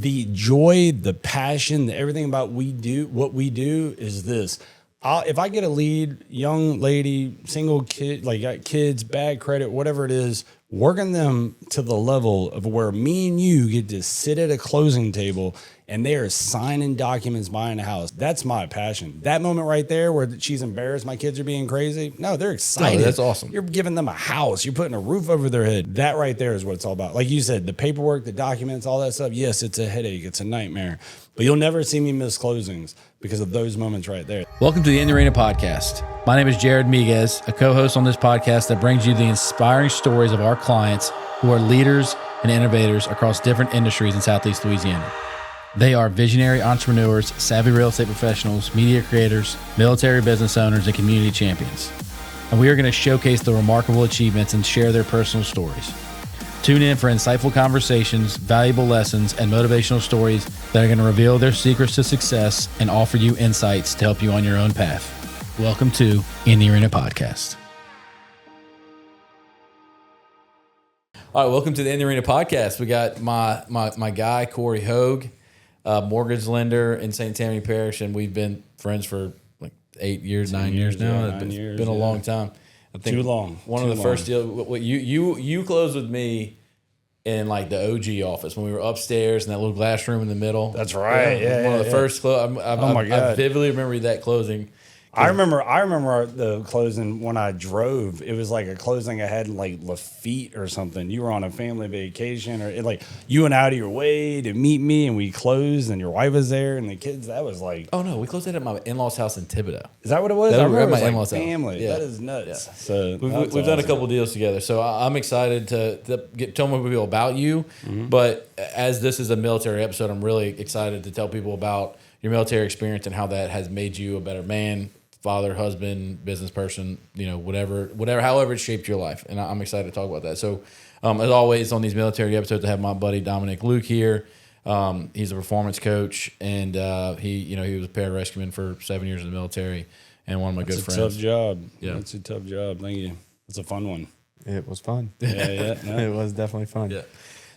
the joy, the passion, everything about what we do is this. If I get a lead, young lady, single kid, like got kids, bad credit, whatever it is, working them to the level of where me and you get to sit at a closing table and they are signing documents, buying a house. That's my passion. That moment right there where she's embarrassed my kids are being crazy. No, they're excited. No, that's awesome. You're giving them a house. You're putting a roof over their head. That right there is what it's all about. Like you said, the paperwork, the documents, all that stuff. Yes, it's a headache. It's a nightmare. But you'll never see me miss closings because of those moments right there. Welcome to the In the Arena podcast. My name is Jared Miguez, a co-host on this podcast that brings you the inspiring stories of our clients who are leaders and innovators across different industries in Southeast Louisiana. They are visionary entrepreneurs, savvy real estate professionals, media creators, military business owners, and community champions. And we are going to showcase the remarkable achievements and share their personal stories. Tune in for insightful conversations, valuable lessons, and motivational stories that are going to reveal their secrets to success and offer you insights to help you on your own path. Welcome to In the Arena podcast. All right, welcome to the In the Arena podcast. We got my guy, Cory Hoag, mortgage lender in St. Tammany Parish, and we've been friends for like 8 years, 9 years now. Yeah, 9 years, it's been a long time. I think too long. One of the first deals, you closed with me in like the OG office when we were upstairs in that little glass room in the middle. That's right. Yeah, one of the first close. Oh my God. I vividly remember that closing. I remember the closing when I drove. It was like a closing I had in like Lafitte or something. You were on a family vacation, or like you went out of your way to meet me, and we closed, and your wife was there, and the kids. That was like, oh no, we closed it at my in-laws' house in Thibodeau. Is that what it was? I remember my in-laws' family. Yeah. That is nuts. Yeah. So we've done a couple deals together, so I'm excited to tell more people about you. Mm-hmm. But as this is a military episode, I'm really excited to tell people about your military experience and how that has made you a better man, father, husband, business person, whatever, however it shaped your life. And I'm excited to talk about that. So, as always, on these military episodes, I have my buddy Dominic here. He's a performance coach, and he was a pararescueman for 7 years in the military, and one of my good friends. It's a tough job. Yeah, it's a tough job. Thank you. It's a fun one. It was fun. Yeah. It was definitely fun. Yeah.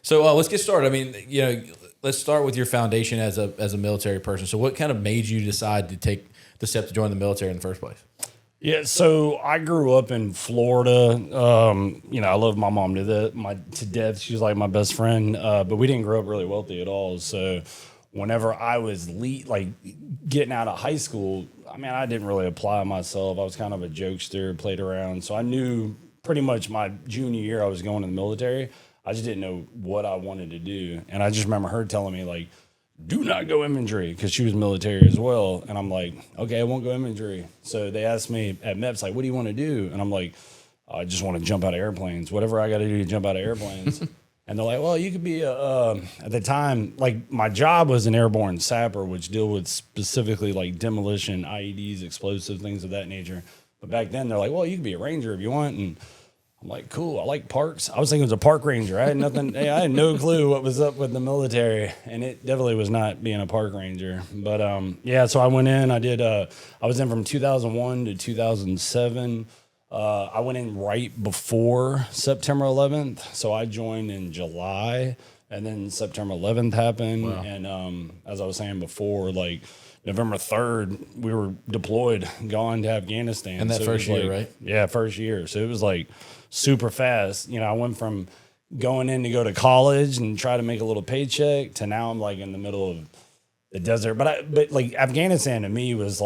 So let's get started. I mean, let's start with your foundation as a military person. So, what kind of made you decide to take the step to join the military in the first place? Yeah, so I grew up in Florida. I love my mom to death. She was like my best friend, but we didn't grow up really wealthy at all. So whenever I was getting out of high school, I didn't really apply myself. I was kind of a jokester, played around. So I knew pretty much my junior year I was going to the military. I just didn't know what I wanted to do. And I just remember her telling me, do not go infantry, because she was military as well. And I'm like, okay, I won't go infantry. So they asked me at MEPS, what do you want to do? And I'm like, I just want to jump out of airplanes, whatever I got to do to jump out of airplanes. And they're like, well, you could be at the time, my job was an airborne sapper, which deal with specifically demolition, IEDs, explosive, things of that nature. But back then they're like, well, you could be a ranger if you want. And I'm like, cool, I like parks. I was thinking it was a park ranger. I had nothing. I had no clue what was up with the military, and it definitely was not being a park ranger. But so I went in. I was in from 2001 to 2007. I went in right before September 11th, so I joined in July, and then September 11th happened. Wow. And as I was saying before, November 3rd, we were deployed, gone to Afghanistan. And that first year, right? Yeah, first year. So it was super fast. I went from going in to go to college and try to make a little paycheck to now I'm in the middle of the desert. But Afghanistan to me was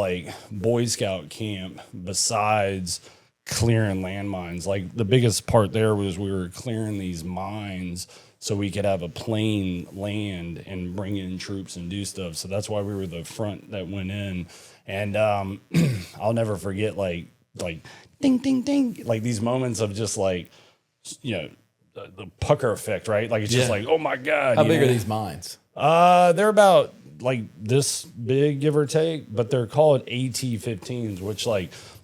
Boy Scout camp besides clearing landmines. The biggest part there was we were clearing these mines so we could have a plane land and bring in troops and do stuff. So that's why we were the front that went in. And I'll never forget ding, ding, ding. These moments of just the pucker effect, right? It's just oh my God. How big are these mines? They're about this big, give or take, but they're called AT-15s, which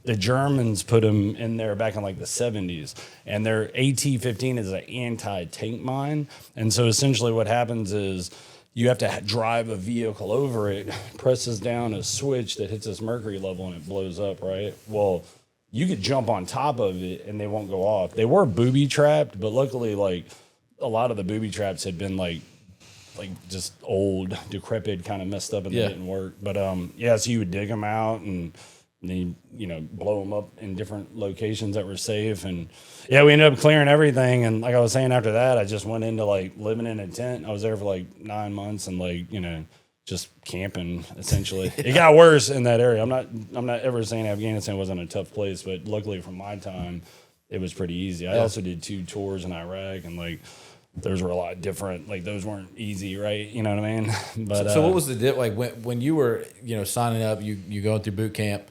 the Germans put them in there back in the 70s. And their AT-15 is an anti-tank mine. And so essentially what happens is you have to drive a vehicle over it, presses down a switch that hits this mercury level, and it blows up, right? Well, you could jump on top of it and they won't go off. They were booby trapped, but luckily a lot of the booby traps had been like just old, decrepit, kind of messed up, and they didn't work. But so you would dig them out and then blow them up in different locations that were safe. And we ended up clearing everything. And like I was saying, after that, I just went into like living in a tent. I was there for like 9 months and like just camping essentially. It got worse in that area. I'm not ever saying Afghanistan wasn't a tough place, but luckily from my time, it was pretty easy. I also did 2 tours in Iraq, and like those were a lot different. Like those weren't easy, right? You know what I mean? But so what was the dip like when you were signing up, you going through boot camp,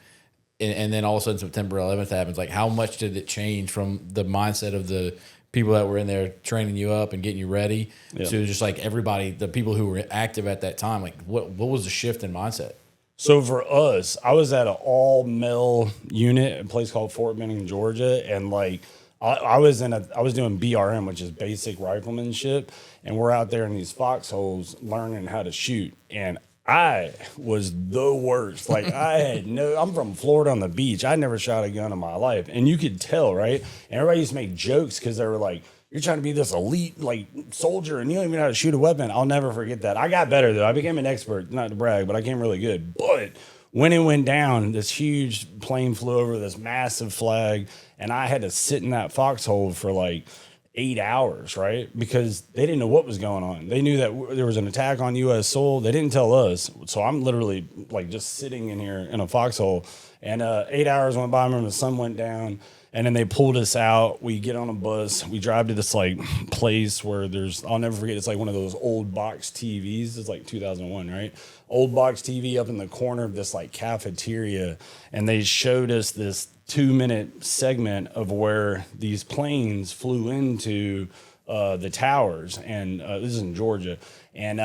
and then all of a sudden September 11th happens? Like how much did it change from the mindset of the people that were in there training you up and getting you ready to just like everybody, the people who were active at that time? Like what was the shift in mindset? So for us, I was at an all-male unit at a place called Fort Benning, Georgia, and like I was doing BRM, which is basic riflemanship, and we're out there in these foxholes learning how to shoot, and I was the worst. Like I'm from Florida on the beach. I never shot a gun in my life, and you could tell, right? And everybody used to make jokes because they were like, you're trying to be this elite like soldier and you don't even know how to shoot a weapon. I'll never forget that. I got better though. I became an expert, not to brag, but I became really good. But when it went down, this huge plane flew over this massive flag, and I had to sit in that foxhole for like 8 hours, right? Because they didn't know what was going on. They knew that there was an attack on U.S. soil. They didn't tell us. So I'm literally like just sitting in here in a foxhole, and 8 hours went by. I remember the sun went down. And then they pulled us out. We get on a bus. We drive to this like place where I'll never forget, it's like one of those old box TVs. It's like 2001, right? Old box TV up in the corner of this like cafeteria. And they showed us this 2-minute segment of where these planes flew into the towers. And this is in Georgia. And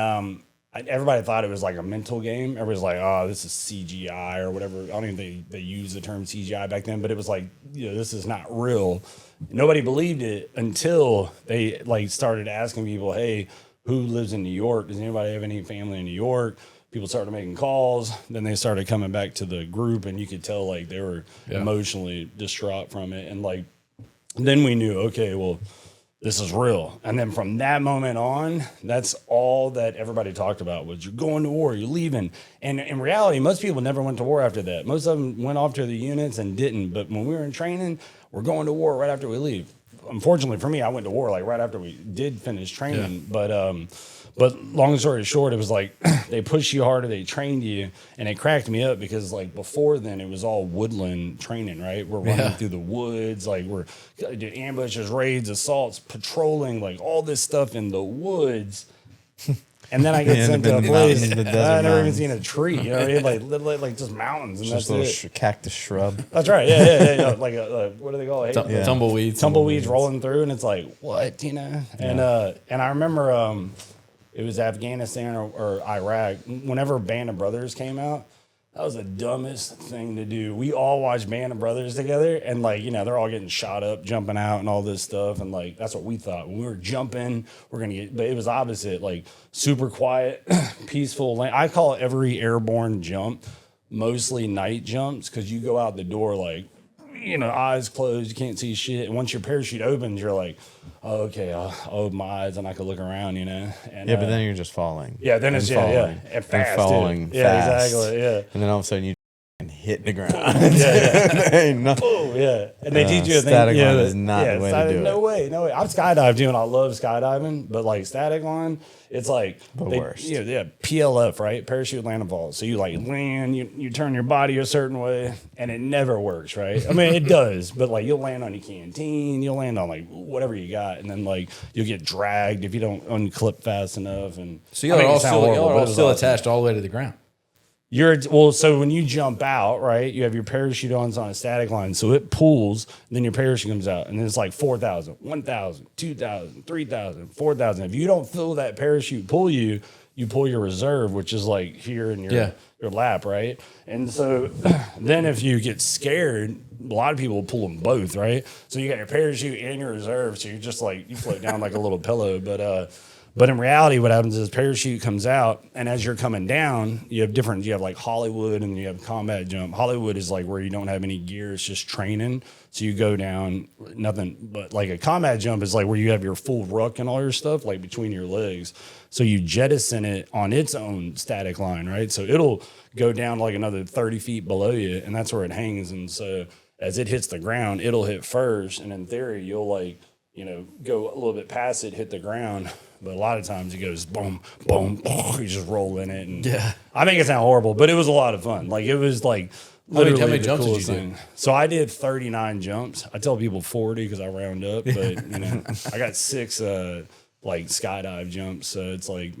everybody thought it was like a mental game. Everybody's like, oh, this is CGI or whatever. I don't even think they used the term CGI back then, but it was like, this is not real. Nobody believed it until they like started asking people, hey, who lives in New York? Does anybody have any family in New York? People started making calls. Then they started coming back to the group, and you could tell like they were emotionally distraught from it. And like, then we knew, okay, well, this is real. And then from that moment on, that's all that everybody talked about was you're going to war, you're leaving. And in reality, most people never went to war after that. Most of them went off to the units and didn't. But when we were in training, we're going to war right after we leave. Unfortunately for me, I went to war like right after we did finish training. But long story short, it was like they pushed you harder, they trained you, and it cracked me up because like before then it was all woodland training, right? We're running through the woods, like we're doing ambushes, raids, assaults, patrolling, like all this stuff in the woods. And then I get sent to a place I never even seen a tree, you know what I mean? Like just mountains, and just that's a little cactus shrub. That's right, yeah. Like what do they call it? Tumbleweeds rolling through, and it's like what, And I remember it was Afghanistan or Iraq. Whenever Band of Brothers came out, that was the dumbest thing to do. We all watched Band of Brothers together, and like, they're all getting shot up, jumping out and all this stuff. And like, that's what we thought. When we were jumping, we're going to get, but it was opposite, like super quiet, peaceful. I call every airborne jump mostly night jumps, because you go out the door like, eyes closed, you can't see shit. And once your parachute opens, you're like, oh, okay, I'll open my eyes and I can look around, And, but then you're just falling. Yeah, then it's falling. And fast, falling too. fast. Yeah, exactly, yeah. And then all of a sudden you hit the ground. Ain't nothing. Oh, yeah. And they teach you a thing. Static line is not the way to do it. No way. I've skydived too, and I love skydiving, but like static line, it's like the worst. PLF, right? Parachute landing fall. So you like land, you turn your body a certain way, and it never works, right? I mean, it does, but like you'll land on your canteen, you'll land on like whatever you got, and then like you'll get dragged if you don't unclip fast enough. And so y'all are all still attached all the way to the ground. So when you jump out, right, you have your parachute on a static line, so it pulls, and then your parachute comes out, and then it's like 4,000, 1,000, 2,000, 3,000, 4,000. If you don't feel that parachute pull you, you pull your reserve, which is like here in your lap, right? And so then if you get scared, a lot of people pull them both, right? So you got your parachute and your reserve, so you're just like, you float down like a little pillow, But in reality, what happens is parachute comes out, and as you're coming down, you have like Hollywood and you have combat jump. Hollywood is like where you don't have any gear, it's just training. So you go down, nothing but like a combat jump is like where you have your full ruck and all your stuff like between your legs. So you jettison it on its own static line, right? So it'll go down like another 30 feet below you, and that's where it hangs. And so as it hits the ground, it'll hit first, and in theory, you'll like, go a little bit past it, hit the ground. But a lot of times it goes boom, boom, boom, you just roll in it. And I make it sound horrible, but it was a lot of fun. Like it was like literally how many the jumps did you coolest thing. So I did 39 jumps. I tell people 40 because I round up, but I got 6 like skydive jumps. So it's like,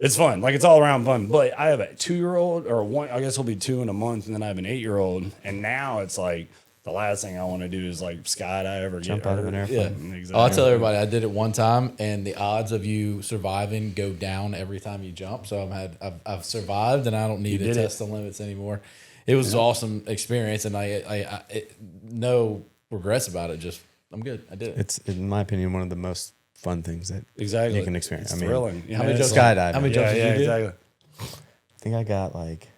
it's fun. Like it's all around fun. But I have a 2-year-old or one, I guess he'll be 2 in a month, and then I have an 8-year-old. And now it's like, the last thing I want to do is like skydive or Jump get out of an airplane. Yeah, exactly. Oh, I'll tell everybody I did it one time, and the odds of you surviving go down every time you jump. So I've survived, and I don't need to test the limits anymore. It was an awesome experience, and I no regrets about it. Just I'm good. I did it. It's in my opinion one of the most fun things that you can experience. It's thrilling. How many jumps? Skydiving. How many jumps did you do? Exactly. I think I got like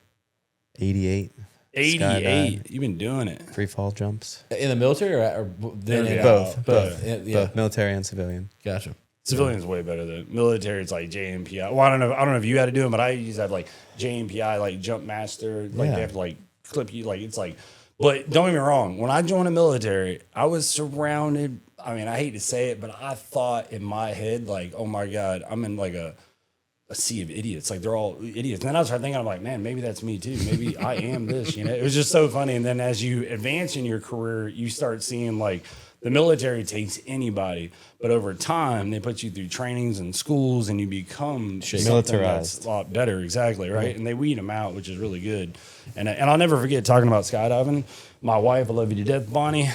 88. 88. Skydive. You've been doing it. Free fall jumps. In the military or Both. Yeah. Both military and civilian. Gotcha. Civilian's way better than military. It's like JMPI. Well, I don't know if you had to do it, but I used to have like JMPI, like Jump Master. Like they have to like clip you. Like it's like, but don't get me wrong. When I joined the military, I was surrounded. I mean, I hate to say it, but I thought in my head, like, oh my God, I'm in like a sea of idiots. Like they're all idiots. And then I started thinking, I'm like, man, maybe that's me too. Maybe I am this, It was just so funny. And then as you advance in your career, you start seeing like the military takes anybody, but over time they put you through trainings and schools and you become militarized. That's a lot better. Exactly. Right. And they weed them out, which is really good. And I'll never forget talking about skydiving. My wife, I love you to death, Bonnie.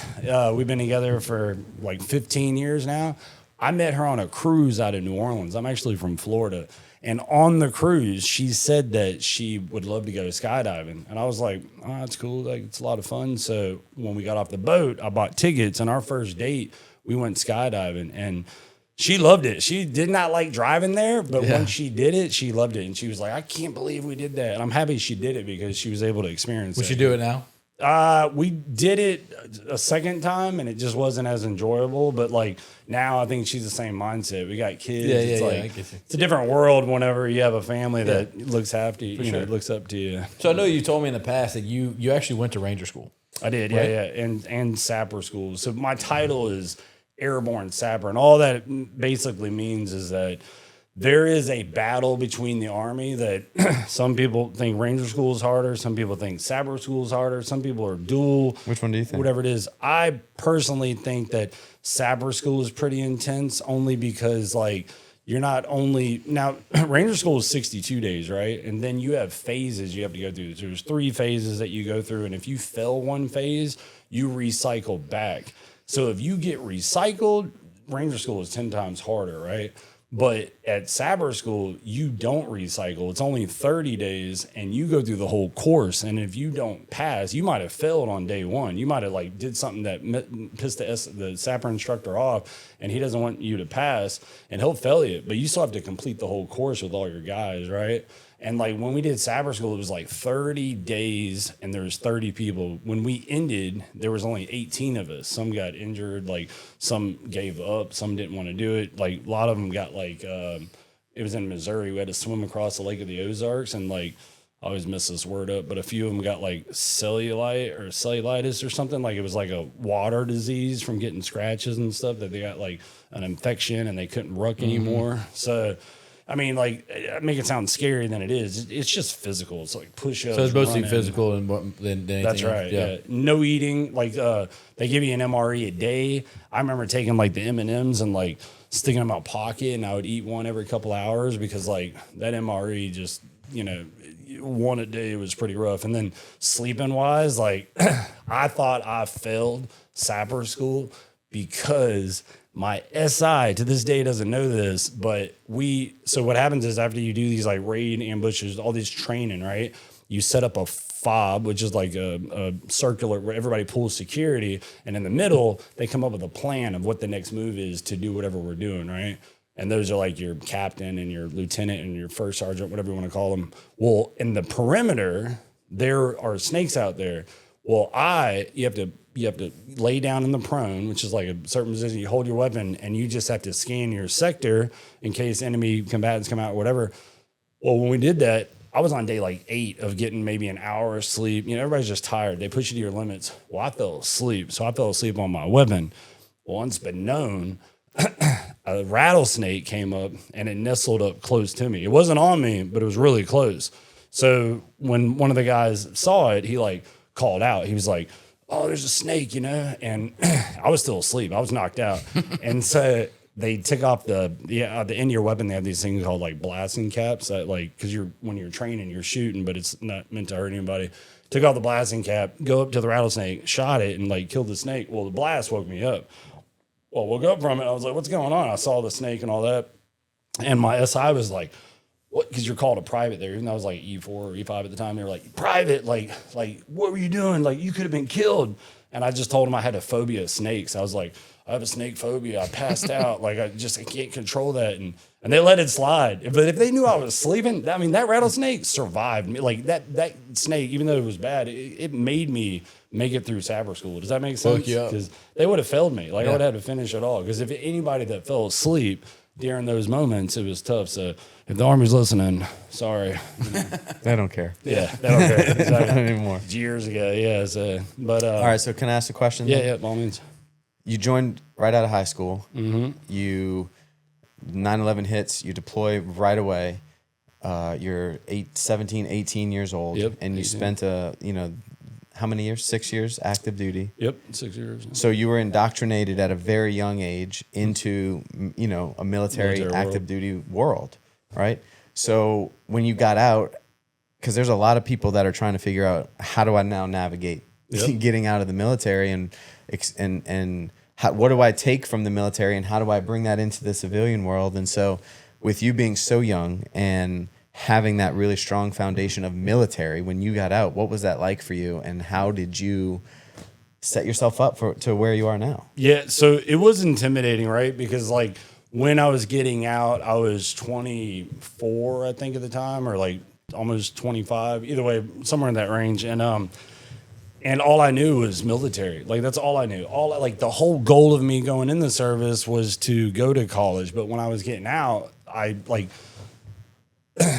We've been together for like 15 years now. I met her on a cruise out of New Orleans. I'm actually from Florida. And on the cruise, she said that she would love to go skydiving. And I was like, oh, that's cool. Like, it's a lot of fun. So when we got off the boat, I bought tickets. And our first date, we went skydiving. And she loved it. She did not like driving there, but when she did it, she loved it. And she was like, I can't believe we did that. And I'm happy she did it because she was able to experience it. Would you do it now? We did it a second time and it just wasn't as enjoyable. But like now I think she's the same mindset. We got kids. I get you. It's a different world whenever you have a family that looks after you, looks up to you. So I know you told me in the past that you actually went to Ranger School. I did, right? and sapper school. So my title is airborne sapper, and all that basically means is that there is a battle between the Army that some people think Ranger School is harder. Some people think Sapper School is harder. Some people are dual. Which one do you think? Whatever it is. I personally think that Sapper School is pretty intense only because, like, you're not only... Now, Ranger School is 62 days, right? And then you have phases you have to go through. So there's 3 phases that you go through. And if you fail one phase, you recycle back. So if you get recycled, Ranger School is 10 times harder, right? But at Sapper School, you don't recycle. It's only 30 days, and you go through the whole course. And if you don't pass, you might have failed on day 1. You might have like did something that pissed the Sapper instructor off, and he doesn't want you to pass, and he'll fail you. But you still have to complete the whole course with all your guys, right? And like when we did Sapper School, it was like 30 days and there was 30 people. When we ended, there was only 18 of us. Some got injured, like some gave up, some didn't want to do it. Like a lot of them got like, it was in Missouri. We had to swim across the Lake of the Ozarks, and like, I always mess this word up, but a few of them got like cellulitis or something. Like it was like a water disease from getting scratches and stuff, that they got like an infection and they couldn't ruck anymore. So, I mean, like, I make it sound scarier than it is. It's just physical. It's like push-ups. So it's mostly physical than anything. That's right. Yeah. No eating. Like, they give you an MRE a day. I remember taking like the M&Ms and like sticking them in my pocket, and I would eat one every couple hours because like that MRE just, one a day was pretty rough. And then sleeping wise, like I thought I failed Sapper School because my SI to this day doesn't know this, but so what happens is after you do these like raid ambushes, all this training, right? You set up a fob, which is like a circular where everybody pulls security, and in the middle, they come up with a plan of what the next move is to do whatever we're doing, right? And those are like your captain and your lieutenant and your first sergeant, whatever you want to call them. Well, in the perimeter, there are snakes out there. Well, you have to lay down in the prone, which is like a certain position. You hold your weapon, and you just have to scan your sector in case enemy combatants come out or whatever. Well, when we did that, I was on day like 8 of getting maybe an hour of sleep. You know, everybody's just tired. They push you to your limits. Well, I fell asleep. So I fell asleep on my weapon. Well, it's been known a rattlesnake came up and it nestled up close to me. It wasn't on me, but it was really close. So when one of the guys saw it, he like called out. He was like, "Oh, there's a snake," you know? And I was still asleep. I was knocked out. And so they took off the end of your weapon. They have these things called like blasting caps that like, cause when you're training, you're shooting, but it's not meant to hurt anybody. Took off the blasting cap, go up to the rattlesnake, shot it and like killed the snake. Well, the blast woke me up. Well, woke up from it. I was like, "What's going on?" I saw the snake and all that. And my SI was like, "What?" Because you're called a private there. Even though I was like E4 or E5 at the time. They were like, "Private, like, what were you doing? Like, you could have been killed." And I just told them I had a phobia of snakes. I was like, "I have a snake phobia. I passed out. Like, I can't control that." And they let it slide. But if they knew I was sleeping, I mean, that rattlesnake survived me. Like, that snake, even though it was bad, it made me make it through Sabre school. Does that make sense? Because they would have failed me. Like, I would have had to finish it all. Because if anybody that fell asleep during those moments, it was tough. So if the Army's listening, sorry. They don't care. Yeah, they don't care. Exactly. Not anymore. Years ago, yeah. So, but all right, so can I ask a question? Yeah, by all means. You joined right out of high school. Mm-hmm. You 9/11 hits. You deploy right away. You're 17, 18 years old. Yep, and you 18. spent how many years? 6 years active duty. Yep, 6 years. So you were indoctrinated at a very young age into, a military active duty world, right? So when you got out, because there's a lot of people that are trying to figure out, how do I now navigate getting out of the military and what do I take from the military and how do I bring that into the civilian world? And so with you being so young and having that really strong foundation of military, when you got out, what was that like for you? And how did you set yourself up to where you are now? Yeah, so it was intimidating, right? Because like when I was getting out, I was 24, I think at the time, or like almost 25, either way, somewhere in that range. And all I knew was military. Like, that's all I knew. The whole goal of me going in the service was to go to college. But when I was getting out,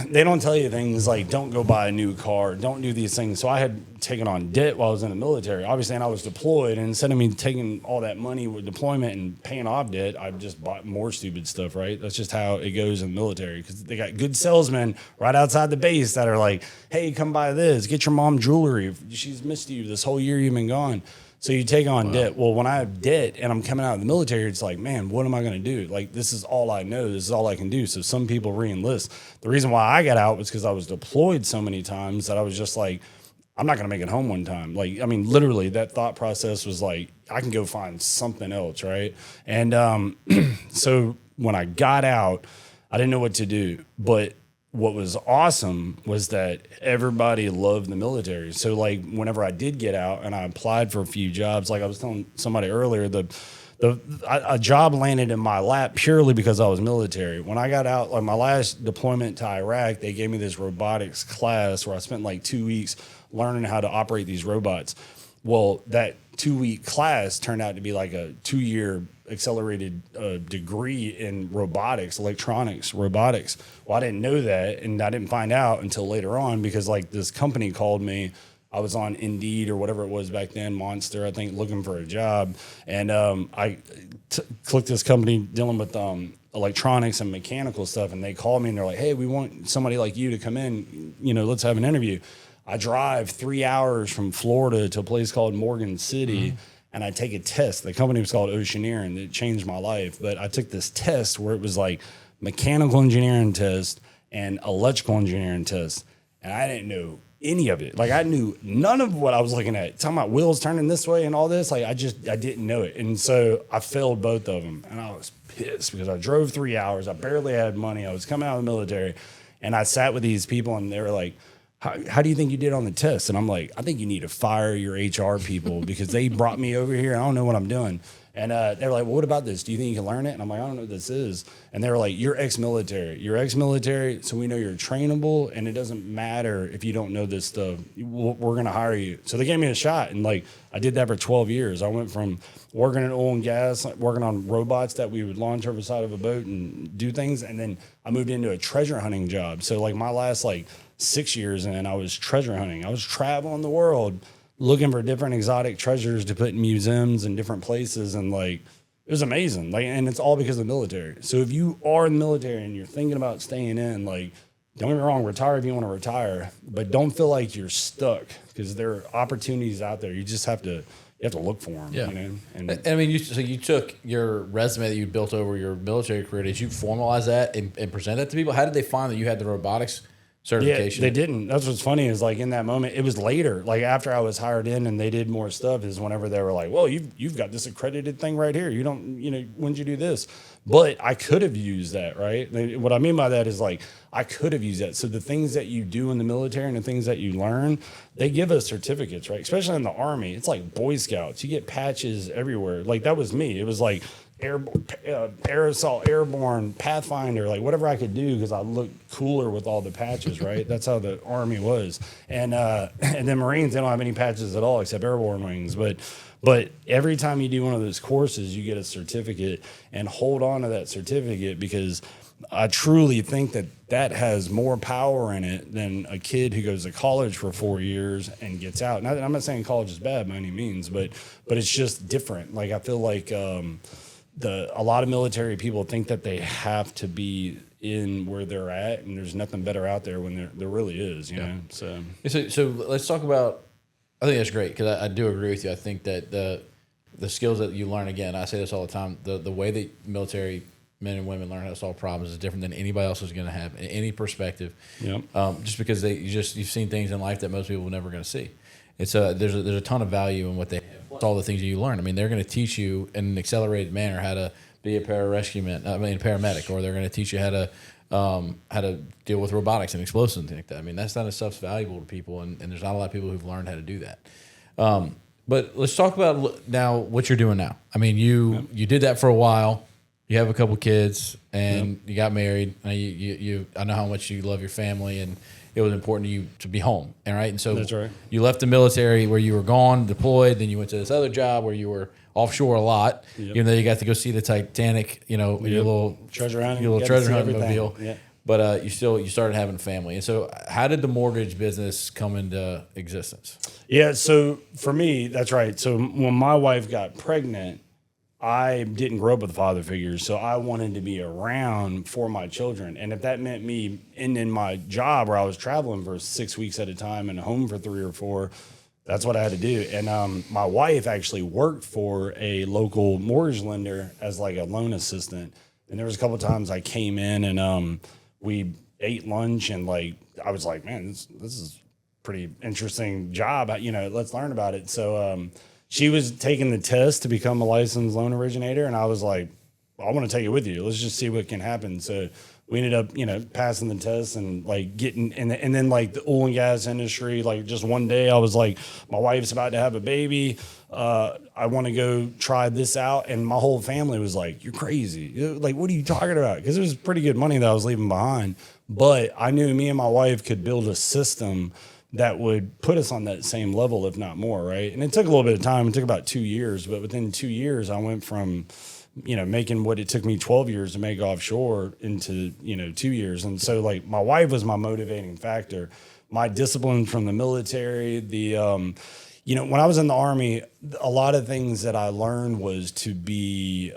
they don't tell you things like, don't go buy a new car, don't do these things. So I had taken on debt while I was in the military, obviously, and I was deployed. And instead of me taking all that money with deployment and paying off debt, I just bought more stupid stuff, right? That's just how it goes in the military, because they got good salesmen right outside the base that are like, "Hey, come buy this, get your mom jewelry. She's missed you this whole year you've been gone." So you take on debt. Well, when I have debt and I'm coming out of the military, it's like, man, what am I going to do? Like, this is all I know. This is all I can do. So some people re-enlist. The reason why I got out was because I was deployed so many times that I was just like, I'm not going to make it home one time. Like, I mean, literally that thought process was like, I can go find something else, right? And so when I got out, I didn't know what to do. But what was awesome was that everybody loved the military. So like whenever I did get out and I applied for a few jobs, like I was telling somebody earlier, a job landed in my lap purely because I was military. When I got out, like my last deployment to Iraq, they gave me this robotics class where I spent like 2 weeks learning how to operate these robots. Well, that 2-week class turned out to be like a 2-year accelerated degree in robotics, electronics, robotics. Well, I didn't know that, and I didn't find out until later on because like this company called me. I was on Indeed or whatever it was back then, Monster, I think, looking for a job. And I clicked this company dealing with electronics and mechanical stuff, and they called me and they're like, "Hey, we want somebody like you to come in, let's have an interview." I drive 3 hours from Florida to a place called Morgan City, and I take a test. The company was called Oceaneer, and it changed my life. But I took this test where it was like mechanical engineering test and electrical engineering test, and I didn't know any of it. Like, I knew none of what I was looking at. Talking about wheels turning this way and all this, like I didn't know it. And so I failed both of them, and I was pissed because I drove 3 hours. I barely had money. I was coming out of the military, and I sat with these people, and they were like, how do you think you did on the test? And I'm like, I think you need to fire your HR people because they brought me over here. I don't know what I'm doing. And they were like, well, what about this? Do you think you can learn it? And I'm like, I don't know what this is. And they were like, you're ex-military. You're ex-military, so we know you're trainable, and it doesn't matter if you don't know this stuff. We're going to hire you. So they gave me a shot, and like I did that for 12 years. I went from working in oil and gas, working on robots that we would launch over the side of a boat and do things, and then I moved into a treasure hunting job. So like my last 6 years in, I was treasure hunting. I was traveling the world looking for different exotic treasures to put in museums and different places, and it was amazing. And it's all because of the military. So if you are in the military and you're thinking about staying in, don't get me wrong, retire if you want to retire, but don't feel like you're stuck, because there are opportunities out there. You just have to look for them. Yeah. You know? And I mean, so you took your resume that you built over your military career. Did you formalize that and present that to people? How did they find that you had the robotics certification? Yeah, they didn't. That's what's funny is in that moment, it was later, after I was hired in and they did more stuff, is whenever they were like, well, you've got this accredited thing right here. You don't, when'd you do this? But I could have used that, right? What I mean by that is I could have used that. So the things that you do in the military and the things that you learn, they give us certificates, right? Especially in the Army. It's like Boy Scouts. You get patches everywhere. That was me. It was aerosol, airborne, Pathfinder, whatever I could do, because I looked cooler with all the patches, right? That's how the Army was. And then Marines, they don't have any patches at all except airborne wings. But every time you do one of those courses, you get a certificate, and hold on to that certificate, because I truly think that has more power in it than a kid who goes to college for 4 years and gets out. Now, I'm not saying college is bad by any means, but it's just different. I feel like a lot of military people think that they have to be in where they're at, and there's nothing better out there when there really is, you know? So let's talk about, I think that's great, because I do agree with you. I think that the skills that you learn, again, I say this all the time, the way that military men and women learn how to solve problems is different than anybody else is going to have in any perspective. Yep. Just because you've seen things in life that most people are never going to see. It's there's a ton of value in what they have. It's all the things that you learn. I mean, they're going to teach you in an accelerated manner how to be a paramedic, or they're going to teach you how to deal with robotics and explosives and things like that. I mean, that kind of stuff's valuable to people, and there's not a lot of people who've learned how to do that. But let's talk about now what you're doing now. I mean, you did that for a while. You have a couple kids, and you got married. I know how much you love your family, and it was important to you to be home. All right. And so that's right. You left the military where you were gone, deployed, then you went to this other job where you were offshore a lot, even though you got to go see the Titanic, your little treasure hunting, mobile. Yeah. But you started having a family. And so how did the mortgage business come into existence? Yeah. So for me, that's right. So when my wife got pregnant, I didn't grow up with father figures, so I wanted to be around for my children. And if that meant me ending my job where I was traveling for 6 weeks at a time and home for 3 or 4, that's what I had to do. And my wife actually worked for a local mortgage lender as a loan assistant. And there was a couple of times I came in and we ate lunch, and I was like, man, this is a pretty interesting job. Let's learn about it. So she was taking the test to become a licensed loan originator, and I was like, I want to take it with you. Let's just see what can happen. So we ended up, passing the test and getting, and then the oil and gas industry, just one day I was like, my wife's about to have a baby. I want to go try this out. And my whole family was like, you're crazy. What are you talking about? Because it was pretty good money that I was leaving behind. But I knew me and my wife could build a system that would put us on that same level, if not more, right? And it took a little bit of time. It took about 2 years, but within 2 years, I went from, making what it took me 12 years to make offshore into, 2 years. And so my wife was my motivating factor. My discipline from the military, when I was in the Army, a lot of things that I learned was to be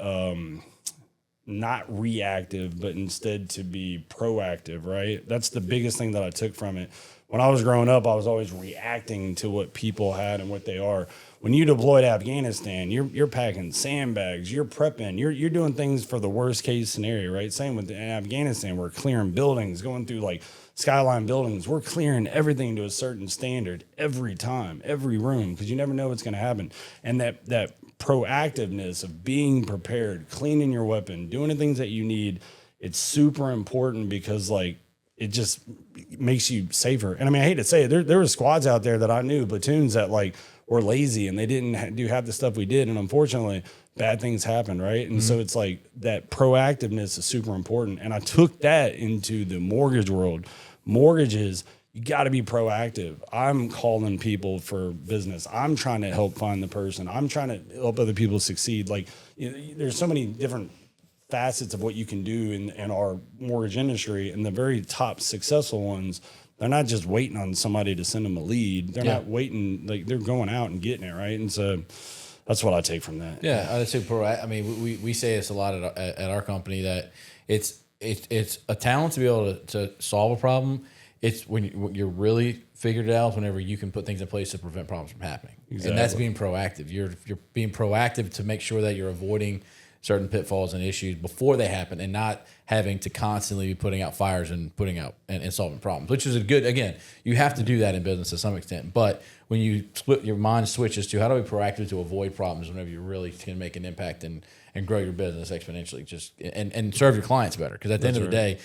not reactive, but instead to be proactive, right? That's the biggest thing that I took from it. When I was growing up, I was always reacting to what people had and what they are. When you deploy to Afghanistan, you're packing sandbags, you're prepping, you're doing things for the worst case scenario, right? Same with Afghanistan, we're clearing buildings, going through skyline buildings. We're clearing everything to a certain standard every time, every room, because you never know what's going to happen. And that proactiveness of being prepared, cleaning your weapon, doing the things that you need, it's super important, because it just makes you safer. And I mean, I hate to say it, there were squads out there that I knew, platoons that or lazy and they didn't do half the stuff we did. And unfortunately, bad things happen, right? And so it's like that proactiveness is super important. And I took that into the mortgage world. Mortgages, you got to be proactive. I'm calling people for business. I'm trying to help find the person. I'm trying to help other people succeed. Like, there's so many different facets of what you can do in our mortgage industry, and the very top successful ones, they're not just waiting on somebody to send them a lead. They're not waiting, like they're going out and getting it, right? And so that's what I take from that. Yeah, I'd say I mean, we say this a lot at our company, that it's a talent to be able to solve a problem. It's when you're really figured it out, whenever you can put things in place to prevent problems from happening. Exactly. And that's being proactive. You're being proactive to make sure that you're avoiding certain pitfalls and issues before they happen, and not having to constantly be putting out fires and putting out and solving problems, which is a good, again, you have to do that in business to some extent. But when you split, your mind switches to how do we proactive to avoid problems whenever you really can make an impact and grow your business exponentially, just and serve your clients better. Because at the end of the day,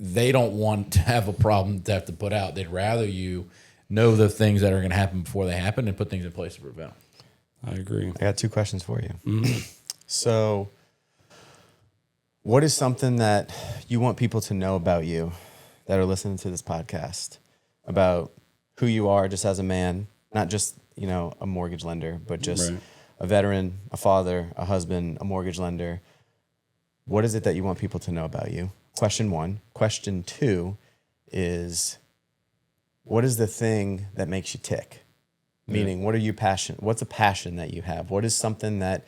they don't want to have a problem to have to put out. They'd rather you know the things that are going to happen before they happen and put things in place to prevent them. I agree. I got 2 questions for you. So what is something that you want people to know about you that are listening to this podcast, about who you are just as a man, not just, a mortgage lender, but just a veteran, a father, a husband, a mortgage lender? What is it that you want people to know about you? Question 1. Question 2 is, what is the thing that makes you tick? Meaning, what are you passionate? What's a passion that you have? What is something that,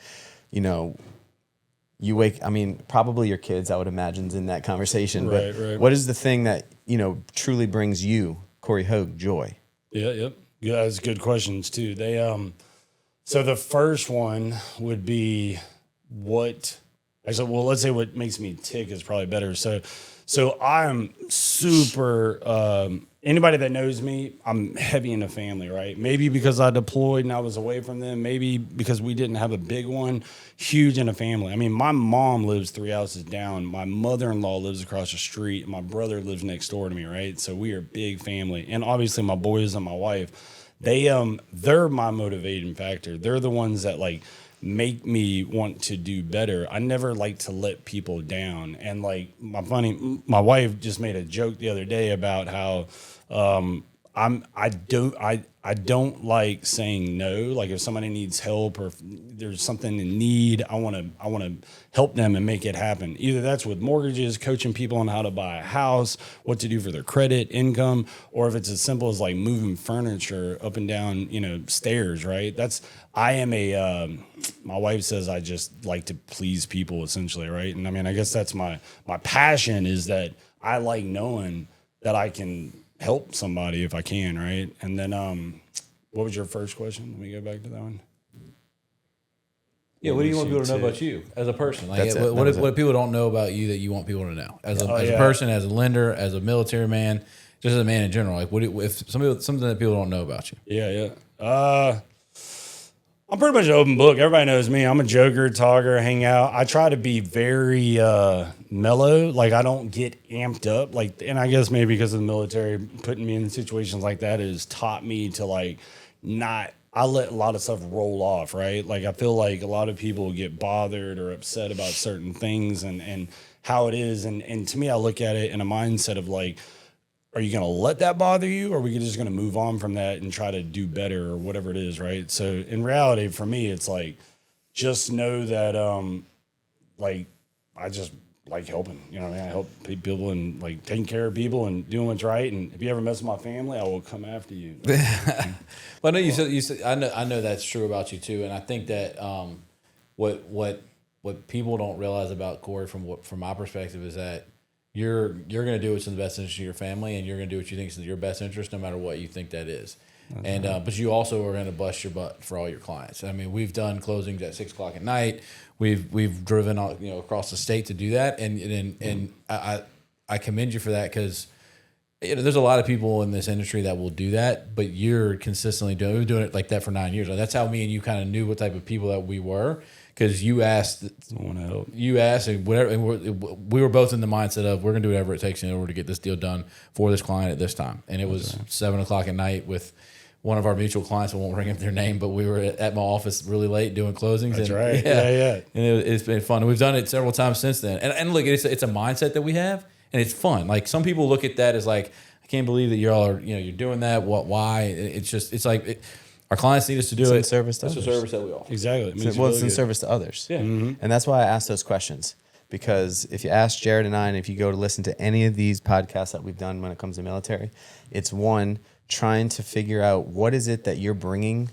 you probably your kids, I would imagine, is in that conversation. But what is the thing that, truly brings you, Cory Hoag, joy? Yeah, that's good questions too. They, so the first one would be let's say what makes me tick is probably better. So I'm super, anybody that knows me, I'm heavy into family, right? Maybe because I deployed and I was away from them. Maybe because we didn't have a big one. Huge into family. I mean, my mom lives 3 houses down. My mother-in-law lives across the street. My brother lives next door to me, right? So we are a big family. And obviously my boys and my wife, they're my motivating factor. They're the ones that make me want to do better. I never like to let people down. And my wife just made a joke the other day about how I don't like saying no. Like if somebody needs help or if there's something in need, I want to help them and make it happen. Either that's with mortgages, coaching people on how to buy a house, what to do for their credit, income, or if it's as simple as moving furniture up and down, stairs, right? My wife says I just like to please people essentially, right? And I mean, I guess that's my passion, is that I like knowing that I can help somebody if I can, right? And then, what was your first question? Let me go back to that one. Yeah, what do you want people to know about you as a person? What people don't know about you that you want people to know as a person, as a lender, as a military man, just as a man in general? Something that people don't know about you? Yeah. I'm pretty much an open book. Everybody knows me. I'm a joker, talker, hang out. I try to be very mellow. I don't get amped up. And I guess maybe because of the military, putting me in situations like that has taught me to not. I let a lot of stuff roll off, right? I feel like a lot of people get bothered or upset about certain things and how it is. And to me, I look at it in a mindset of are you going to let that bother you, or are we just going to move on from that and try to do better or whatever it is, right? So in reality, for me, it's just know that I just like helping. You know what I mean? I help people and taking care of people and doing what's right. And if you ever mess with my family, I will come after you. Well, I know you said I know that's true about you too, and I think that what people don't realize about Cory from my perspective is that you're going to do what's in the best interest of your family, and you're going to do what you think is in your best interest, no matter what you think that is. And but you also are going to bust your butt for all your clients. I mean, we've done closings at 6 o'clock at night. We've driven across the state to do that, and I commend you for that, because there's a lot of people in this industry that will do that, but you're consistently doing it like that for 9 years. That's how me and you kind of knew what type of people that we were, because you asked, and whatever, and we were both in the mindset of we're going to do whatever it takes in order to get this deal done for this client at this time. And it was 7 o'clock at night with one of our mutual clients, I won't bring up their name, but we were at my office really late doing closings. That's and, right. Yeah. And it's been fun. And we've done it several times since then. And look, it's a mindset that we have, and it's fun. Like some people look at that as like, I can't believe that you're doing that. Why? It's like our clients need us to do it. In service to It's others. a service that we offer. Exactly. It's in service to others. Yeah. And that's why I ask those questions. Because if you ask Jared and I, and if you go to listen to any of these podcasts that we've done when it comes to military, it's one, trying to figure out what is it that you're bringing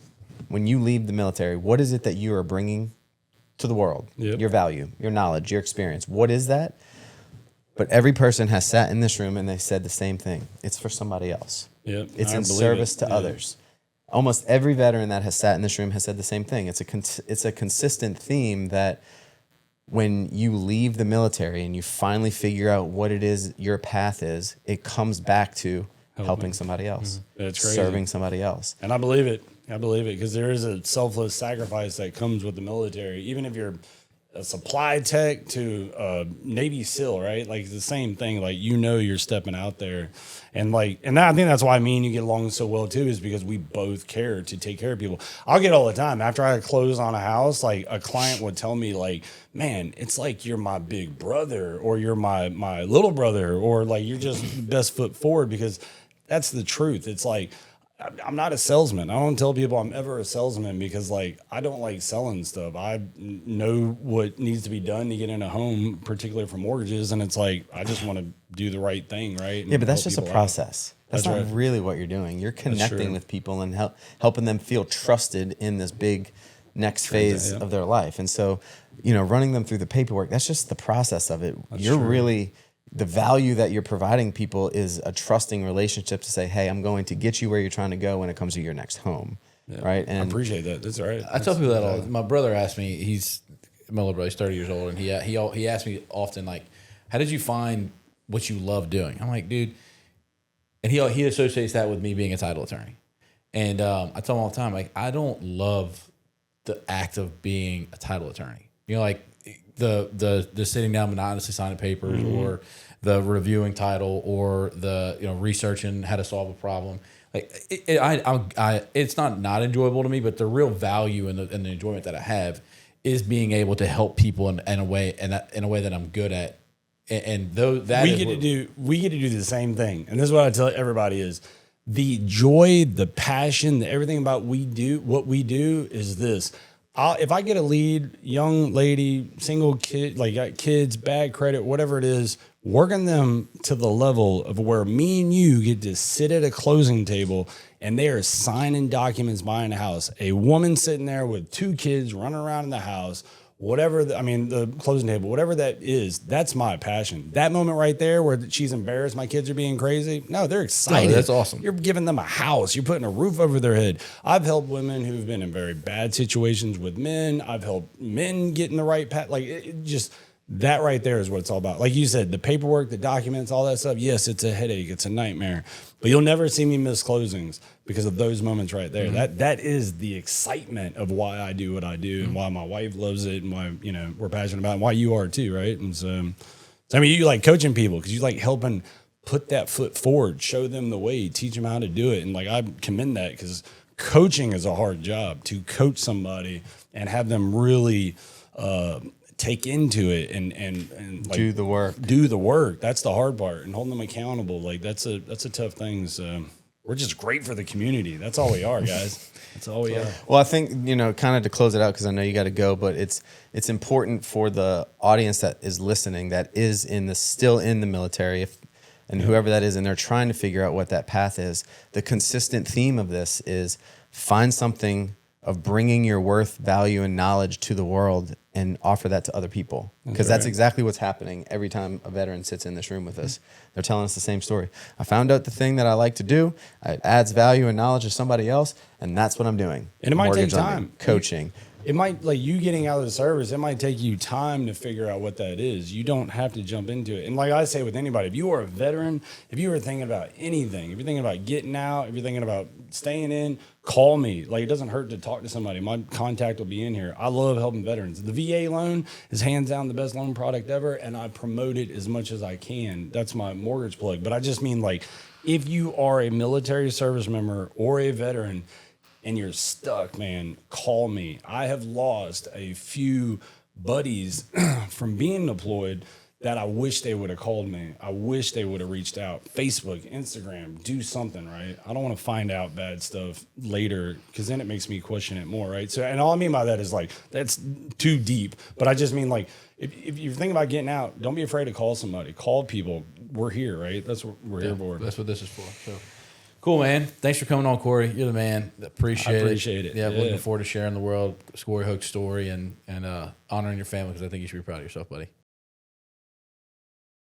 when you leave the military. What is it that you are bringing to the world? Yep. Your value, your knowledge, your experience. What is that? But every person has sat in this room and they said the same thing. It's for somebody else. Yep. It's in service to others. Almost every veteran that has sat in this room has said the same thing. It's a consistent theme that when you leave the military and you finally figure out what it is your path is, it comes back to helping somebody else. That's crazy. Serving somebody else. And I believe it because there is a selfless sacrifice that comes with the military. Even if you're a supply tech to a Navy SEAL, right? Like it's the same thing. Like, you're stepping out there. And I think that's why me and you get along so well too, is because we both care to take care of people. I'll get all the time after I close on a house, like a client would tell me like, man, it's like you're my big brother or you're my little brother, or like you're just the best foot forward, because that's the truth. It's like, I'm not a salesman. I don't tell people I'm ever a salesman, because like I don't like selling stuff. I know what needs to be done to get in a home, particularly for mortgages, and it's like I just want to do the right thing, right? Yeah, but that's just a process. That's not right. really what you're doing. You're connecting with people and helping them feel trusted in this big next phase of their life. And so, running them through the paperwork, that's just the process of it. You're really, the value that you're providing people is a trusting relationship to say, hey, I'm going to get you where you're trying to go when it comes to your next home. Yeah. Right. And I appreciate that. That's right. I tell people that all. My brother asked me, my little brother, he's 30 years old, and he asked me often, like, how did you find what you love doing? I'm like, dude, and he associates that with me being a title attorney. And I tell him all the time, like, I don't love the act of being a title attorney. Like the sitting down monotonously signing papers, or the reviewing title, or the researching how to solve a problem. Like it's not enjoyable to me, but the real value and the enjoyment that I have is being able to help people in a way that I'm good at. And though that we get to do the same thing. And this is what I tell everybody is the joy, the passion, everything about what we do is this. If I get a lead, young lady, single kid, like got kids, bad credit, whatever it is, working them to the level of where me and you get to sit at a closing table and they are signing documents buying a house. A woman sitting there with 2 kids running around in the house, the closing table, whatever that is, that's my passion. That moment right there where she's embarrassed my kids are being crazy. No, they're excited. No, that's awesome. You're giving them a house. You're putting a roof over their head. I've helped women who've been in very bad situations with men. I've helped men get in the right path. Like that right there is what it's all about. Like you said, the paperwork, the documents, all that stuff. Yes, it's a headache. It's a nightmare. But you'll never see me miss closings because of those moments right there. That is the excitement of why I do what I do, and why my wife loves it, and why we're passionate about it, and why you are too, right? And so you like coaching people because you like helping put that foot forward, show them the way, teach them how to do it. And like I commend that, because coaching is a hard job. To coach somebody and have them really take into it and like do the work. That's the hard part, and holding them accountable. Like that's a tough thing. So we're just great for the community. That's all we are, guys. That's all we are. Well, I think, kind of to close it out, because I know you got to go, but it's important for the audience that is listening, that is still in the military, and whoever that is, and they're trying to figure out what that path is. The consistent theme of this is find something of bringing your worth, value, and knowledge to the world and offer that to other people. Because that's exactly what's happening every time a veteran sits in this room with us. They're telling us the same story. I found out the thing that I like to do. It adds value and knowledge to somebody else, and that's what I'm doing. And it might take time. Coaching. It might, like you getting out of the service, it might take you time to figure out what that is. You don't have to jump into it. And like I say with anybody, if you are a veteran, if you are thinking about anything, if you're thinking about getting out, if you're thinking about staying in, call me. Like, it doesn't hurt to talk to somebody. My contact will be in here. I love helping veterans. The VA loan is hands down the best loan product ever, and I promote it as much as I can. That's my mortgage plug. But I just mean, like, if you are a military service member or a veteran and you're stuck, man, call me. I have lost a few buddies from being deployed that I wish they would have called me. I wish they would have reached out. Facebook, Instagram, do something, right? I don't want to find out bad stuff later because then it makes me question it more, right? So, and all I mean by that is like, that's too deep. But I just mean like, if you're thinking about getting out, don't be afraid to call somebody. Call people. We're here, right? That's what we're here for. That's what this is for. So. Cool, man. Thanks for coming on, Cory. You're the man. Appreciate it. Yeah, looking forward to sharing the world, Cory Hoag's story and honoring your family because I think you should be proud of yourself, buddy.